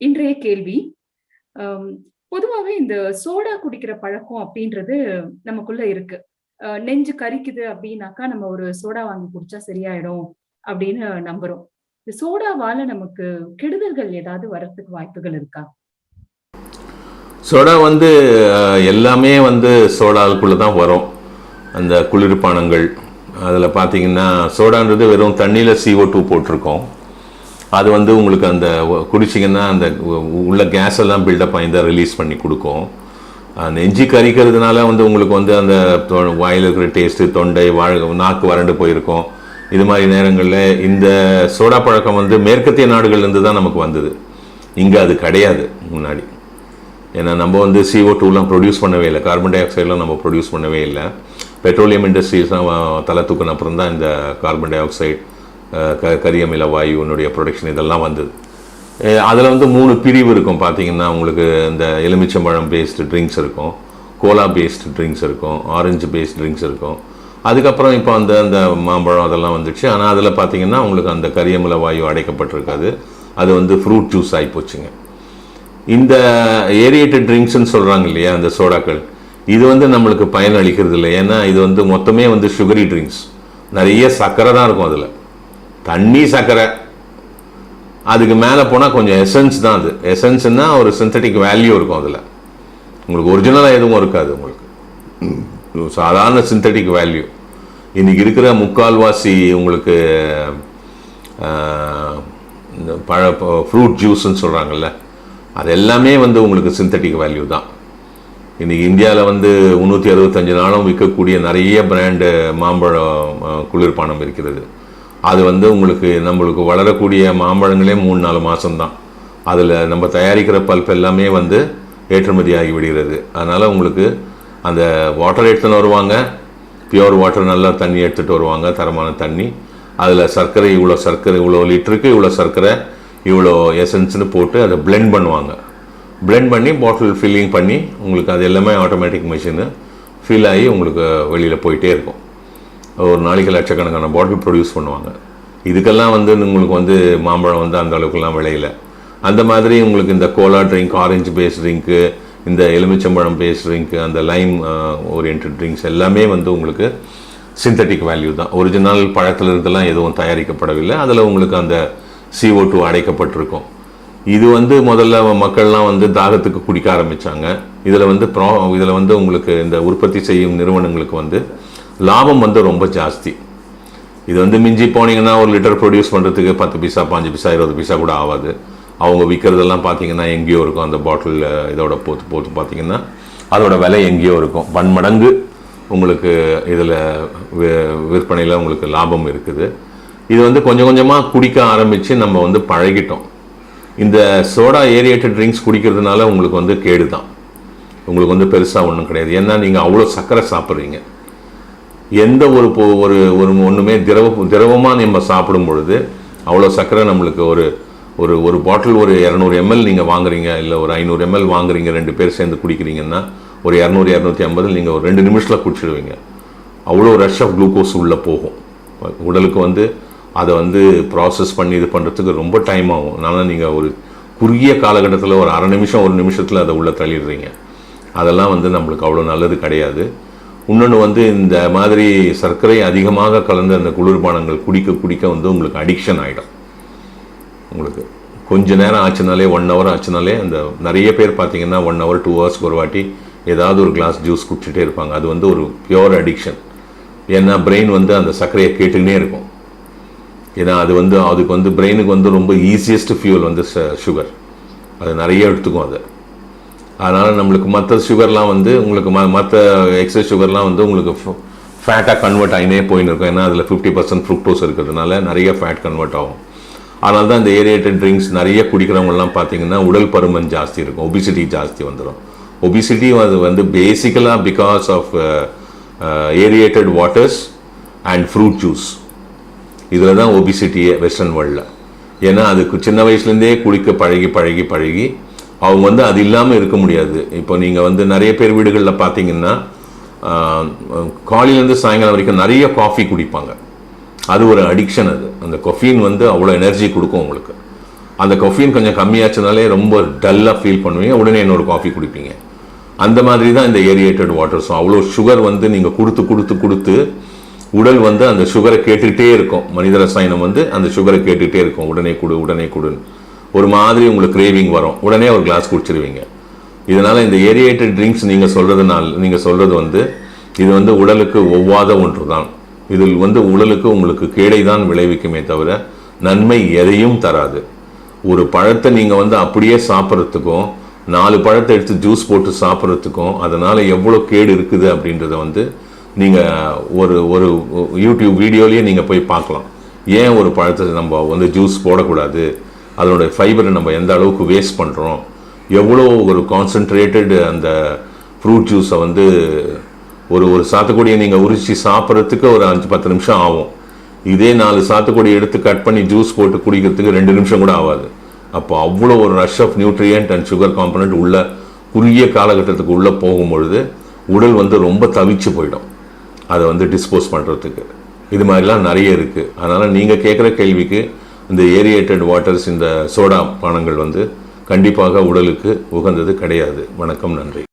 இன்றைய கேள்வி. அம் பொதுவாவே இந்த சோடா குடிக்கிற பழக்கம் அப்படின்றது நமக்குள்ள இருக்கு. நெஞ்சு கரிக்குது அப்படின்னாக்கா, நம்ம ஒரு சோடா வாங்கி குடிச்சா சரியாயிடும் அப்படின்னு நம்புறோம். இந்த சோடாவால நமக்கு கெடுதல்கள் ஏதாவது வரத்துக்கு வாய்ப்புகள் இருக்கா? சோடா வந்து எல்லாமே வந்து சோடாவுக்குள்ளே தான் வரும். அந்த குளிர்பானங்கள் அதில் பார்த்தீங்கன்னா சோடான்றது வெறும் தண்ணியில் CO2 போட்டிருக்கோம். அது வந்து உங்களுக்கு அந்த குடிச்சிங்கன்னா அந்த உள்ள கேஸ் எல்லாம் பில்டப் ஆகி தான் ரிலீஸ் பண்ணி கொடுக்கும். நெஞ்சு கரிக்கிறதுனால வந்து உங்களுக்கு வந்து அந்த வாயில் இருக்கிற டேஸ்ட்டு, தொண்டை, நாக்கு வறண்டு போயிருக்கும். இது மாதிரி நேரங்களில் இந்த சோடா பழக்கம் வந்து மேற்கத்திய நாடுகள்லேருந்து தான் நமக்கு வந்தது. இங்கே அது கிடையாது முன்னாடி. ஏன்னா நம்ம வந்து CO2லாம் ப்ரொடியூஸ் பண்ணவே இல்லை, கார்பன் டை ஆக்சைடெலாம் நம்ம ப்ரொடியூஸ் பண்ணவே இல்லை. பெட்ரோலியம் இண்டஸ்ட்ரீஸ்லாம் தலை தூக்கின அப்புறம் தான் இந்த கார்பன் டை ஆக்சைடு, கரியமில வாயுனுடைய ப்ரொடக்ஷன் இதெல்லாம் வந்தது. அதில் வந்து 3 பிரிவு இருக்கும். பார்த்தீங்கன்னா உங்களுக்கு இந்த எலுமிச்சம்பழம் பேஸ்டு ட்ரிங்க்ஸ் இருக்கும், கோலா பேஸ்டு ட்ரிங்க்ஸ் இருக்கும், ஆரஞ்சு பேஸ்ட் ட்ரிங்க்ஸ் இருக்கும். அதுக்கப்புறம் இப்போ அந்த மாம்பழம் அதெல்லாம் வந்துடுச்சு. ஆனால் அதில் பார்த்தீங்கன்னா உங்களுக்கு அந்த கரியமில வாயு அடைக்கப்பட்டிருக்காது. அது வந்து ஃப்ரூட் ஜூஸ் ஆகி போச்சுங்க. இந்த ஏரியேட்டட் ட்ரிங்க்ஸ்ன்னு சொல்கிறாங்க இல்லையா, அந்த சோடாக்கள், இது வந்து நம்மளுக்கு பயன் அளிக்கிறது இல்லை. ஏன்னா இது வந்து மொத்தமே வந்து சுகரி ட்ரிங்க்ஸ், நிறைய சர்க்கரை தான் இருக்கும். அதில் தண்ணி, சர்க்கரை, அதுக்கு மேலே போனால் கொஞ்சம் எசன்ஸ் தான். அது எசன்ஸ்னா ஒரு சிந்தட்டிக் வேல்யூ இருக்கும். அதில் உங்களுக்கு ஒரிஜினலாக எதுவும் இருக்காது. உங்களுக்கு சாதாரண சிந்தட்டிக் வேல்யூ. இன்றைக்கி இருக்கிற முக்கால்வாசி உங்களுக்கு இந்த ஃப்ரூட் ஜூஸ்ன்னு சொல்கிறாங்கல்ல, அது எல்லாமே வந்து உங்களுக்கு சிந்தட்டிக் வேல்யூ தான். இன்றைக்கி இந்தியாவில் வந்து 365 நாளும் விற்கக்கூடிய நிறைய பிராண்டு மாம்பழம் குளிர்பானம் இருக்கிறது. அது வந்து உங்களுக்கு நம்மளுக்கு வளரக்கூடிய மாம்பழங்களே 3-4 மாதம்தான். அதில் நம்ம தயாரிக்கிற பல்ப் எல்லாமே வந்து ஏற்றுமதி ஆகி விடுகிறது. அதனால் உங்களுக்கு அந்த வாட்டர் எடுத்துன்னு வருவாங்க, பியூர் வாட்டர், நல்லா தண்ணி எடுத்துகிட்டு வருவாங்க, தரமான தண்ணி. அதில் சர்க்கரை, இவ்வளோ லிட்டருக்கு இவ்வளோ சர்க்கரை, இவ்வளோ எசன்ஸ்னு போட்டு அதை பிளெண்ட் பண்ணுவாங்க. பிளெண்ட் பண்ணி பாட்டில் ஃபில்லிங் பண்ணி உங்களுக்கு அது எல்லாமே ஆட்டோமேட்டிக் மிஷினு ஃபில் ஆகி உங்களுக்கு வெளியில் போயிட்டே இருக்கும். ஒரு நாளைக்கு லட்சக்கணக்கான பாட்டில் ப்ரொடியூஸ் பண்ணுவாங்க. இதுக்கெல்லாம் வந்து உங்களுக்கு வந்து மாம்பழம் வந்து அந்த அளவுக்குலாம் விளையில. அந்த மாதிரி உங்களுக்கு இந்த cola drink, orange based drink, இந்த எலுமிச்சம்பழம் பேஸ்ட் ட்ரிங்க்கு, அந்த லைம் ஓரியன்ட் ட்ரிங்க்ஸ் எல்லாமே வந்து உங்களுக்கு சிந்தட்டிக் வேல்யூ தான். ஒரிஜினல் பழத்திலிருந்தெல்லாம் எதுவும் தயாரிக்கப்படவில்லை. அதில் உங்களுக்கு அந்த CO2 அடைக்கப்பட்டிருக்கும். இது வந்து முதல்ல மக்கள்லாம் வந்து தாகத்துக்கு குடிக்க ஆரம்பித்தாங்க. இதில் வந்து உங்களுக்கு இந்த உற்பத்தி செய்யும் நிறுவனங்களுக்கு வந்து லாபம் வந்து ரொம்ப ஜாஸ்தி. இது வந்து மிஞ்சி போனீங்கன்னா ஒரு லிட்டர் ப்ரொடியூஸ் பண்ணுறதுக்கு 10 பைசா, 5 பைசா, 20 பைசா கூட ஆகாது. அவங்க விற்கிறதெல்லாம் பார்த்தீங்கன்னா எங்கேயோ இருக்கும். அந்த பாட்டில் இதோட போட்டு பார்த்தீங்கன்னா அதோட விலை எங்கேயோ இருக்கும். பன்மடங்கு உங்களுக்கு இதில் விற்பனையில் உங்களுக்கு லாபம் இருக்குது. இது வந்து கொஞ்சம் கொஞ்சமாக குடிக்க ஆரம்பித்து நம்ம வந்து பழகிட்டோம். இந்த சோடா ஏரியேட்டட் ட்ரிங்க்ஸ் குடிக்கிறதுனால உங்களுக்கு வந்து கேடு தான். உங்களுக்கு வந்து பெருசாக ஒன்றும் கிடையாது. ஏன்னா நீங்கள் அவ்வளோ சர்க்கரை சாப்பிட்றீங்க. எந்த ஒரு ஒன்றுமே திரவமாக நம்ம சாப்பிடும் பொழுது அவ்வளோ சர்க்கரை நம்மளுக்கு ஒரு பாட்டில் ஒரு 200 ml நீங்கள் வாங்குறீங்க, இல்லை ஒரு 500 ml வாங்குறீங்க, 2 பேர் சேர்ந்து குடிக்கிறீங்கன்னா ஒரு 200-250 நீங்கள் ஒரு 2 நிமிஷத்தில் குடிச்சிடுவீங்க. அவ்வளோ ரஷ் ஆஃப் குளுக்கோஸ் உள்ளே போகும். உடலுக்கு வந்து அதை வந்து ப்ராசஸ் பண்ணி இது பண்ணுறதுக்கு ரொம்ப டைம் ஆகும். ஆனால் நீங்கள் ஒரு குறுகிய காலகட்டத்தில் ஒரு அரை நிமிஷம், 1 நிமிஷத்தில் அதை உள்ளே தள்ளிடுறீங்க. அதெல்லாம் வந்து நம்மளுக்கு அவ்வளோ நல்லது கிடையாது. இன்னொன்று வந்து இந்த மாதிரி சர்க்கரை அதிகமாக கலந்த அந்த குளிர்பானங்கள் குடிக்க வந்து உங்களுக்கு அடிக்ஷன் ஆகிடும். உங்களுக்கு கொஞ்ச நேரம் ஆச்சுனாலே, 1 hour ஆச்சுனாலே, அந்த நிறைய பேர் பார்த்தீங்கன்னா 1 hour 2 hours ஒரு வாட்டி ஏதாவது ஒரு கிளாஸ் ஜூஸ் குடிச்சிட்டே இருப்பாங்க. அது வந்து ஒரு பியூர் அடிக்ஷன். ஏன்னா பிரெயின் வந்து அந்த சர்க்கரையை கேட்டுக்கினே இருக்கும். ஏன்னா அதுக்கு வந்து பிரெயினுக்கு வந்து ரொம்ப ஈஸியஸ்ட் ஃபியூல் வந்து சுகர். அது நிறைய எடுத்துக்கும் அது. அதனால் நம்மளுக்கு மற்ற சுகர்லாம் வந்து உங்களுக்கு மற்ற எக்ஸஸ் சுகர்லாம் வந்து உங்களுக்கு ஃபேட்டாக கன்வெர்ட் ஆகினே போயின்னு இருக்கும். ஏன்னா அதில் 50% ஃப்ரூக்டோஸ் இருக்கிறதுனால நிறைய ஃபேட் கன்வெர்ட் ஆகும். அதனால தான் இந்த ஏரியேட்டட் ட்ரிங்க்ஸ் நிறைய குடிக்கிறவங்கலாம் பார்த்தீங்கன்னா உடல் பருமன் ஜாஸ்தி இருக்கும், ஒபிசிட்டி ஜாஸ்தி வந்துடும். ஒபிசிட்டி அது வந்து பேசிக்கலாக because of aerated waters and fruit juice. இதில் தான் ஒபிசிட்டியே வெஸ்டர்ன் வேர்ல்டில். ஏன்னா அதுக்கு சின்ன வயசுலேருந்தே குடிக்க பழகி அவங்க வந்து அது இல்லாமல் இருக்க முடியாது. இப்போ நீங்கள் வந்து நிறைய பேர் வீடுகளில் பார்த்தீங்கன்னா காலையிலேருந்து சாயங்காலம் வரைக்கும் நிறைய காஃபி குடிப்பாங்க. அது ஒரு அடிக்ஷன். அது அந்த கொஃபீன் வந்து அவ்வளோ எனர்ஜி கொடுக்கும் உங்களுக்கு. அந்த கஃபீன் கொஞ்சம் கம்மியாச்சுனாலே ரொம்ப டல்லாக ஃபீல் பண்ணுவீங்க, உடனே இன்னொரு காஃபி குடிப்பீங்க. அந்த மாதிரி தான் இந்த ஏரியேட்டட் வாட்டர்ஸும். அவ்வளோ சுகர் வந்து நீங்கள் கொடுத்து உடல் வந்து அந்த சுகரை கேட்டுக்கிட்டே இருக்கும். மனித ரசாயனம் வந்து அந்த சுகரை கேட்டுகிட்டே இருக்கும், உடனே கொடுன்னு. ஒரு மாதிரி உங்களுக்கு கிரேவிங் வரும், உடனே ஒரு கிளாஸ் குடிச்சிருவீங்க. இதனால் இந்த ஏரியேட்டட் ட்ரிங்க்ஸ் நீங்கள் சொல்கிறது வந்து இது வந்து உடலுக்கு ஒவ்வாத ஒன்று தான். இதில் வந்து உடலுக்கு உங்களுக்கு கேடை தான் விளைவிக்குமே தவிர நன்மை எதையும் தராது. ஒரு பழத்தை நீங்கள் வந்து அப்படியே சாப்பிட்றதுக்கும் 4 பழத்தை எடுத்து ஜூஸ் போட்டு சாப்பிட்றதுக்கும் அதனால் எவ்வளோ கேடு இருக்குது அப்படின்றத வந்து நீங்கள் ஒரு யூடியூப் வீடியோலேயே நீங்கள் போய் பார்க்கலாம். ஏன் ஒரு பழத்தை நம்ம வந்து ஜூஸ் போடக்கூடாது, அதனுடைய ஃபைபரை நம்ம எந்த அளவுக்கு வேஸ்ட் பண்ணுறோம், எவ்வளோ ஒரு கான்சன்ட்ரேட்டட் அந்த ஃப்ரூட் ஜூஸை வந்து ஒரு சாத்துக்குடியை நீங்கள் உரிச்சு சாப்பிட்றதுக்கு ஒரு 5-10 நிமிஷம் ஆகும். இதே 4 சாத்துக்குடி எடுத்து கட் பண்ணி ஜூஸ் போட்டு குடிக்கிறதுக்கு 2 நிமிஷம் கூட ஆகாது. அப்போ அவ்வளோ ஒரு rush of nutrient and sugar component உள்ள குறுகிய காலகட்டத்துக்கு உள்ளே போகும்பொழுது உடல் வந்து ரொம்ப தவிச்சு போயிடும் அதை வந்து டிஸ்போஸ் பண்ணுறதுக்கு. இது மாதிரிலாம் நிறைய இருக்குது. அதனால் நீங்கள் கேட்குற கேள்விக்கு இந்த ஏரியேட்டட் வாட்டர்ஸ், இந்த சோடா பானங்கள் வந்து கண்டிப்பாக உடலுக்கு உகந்தது கிடையாது. வணக்கம், நன்றி.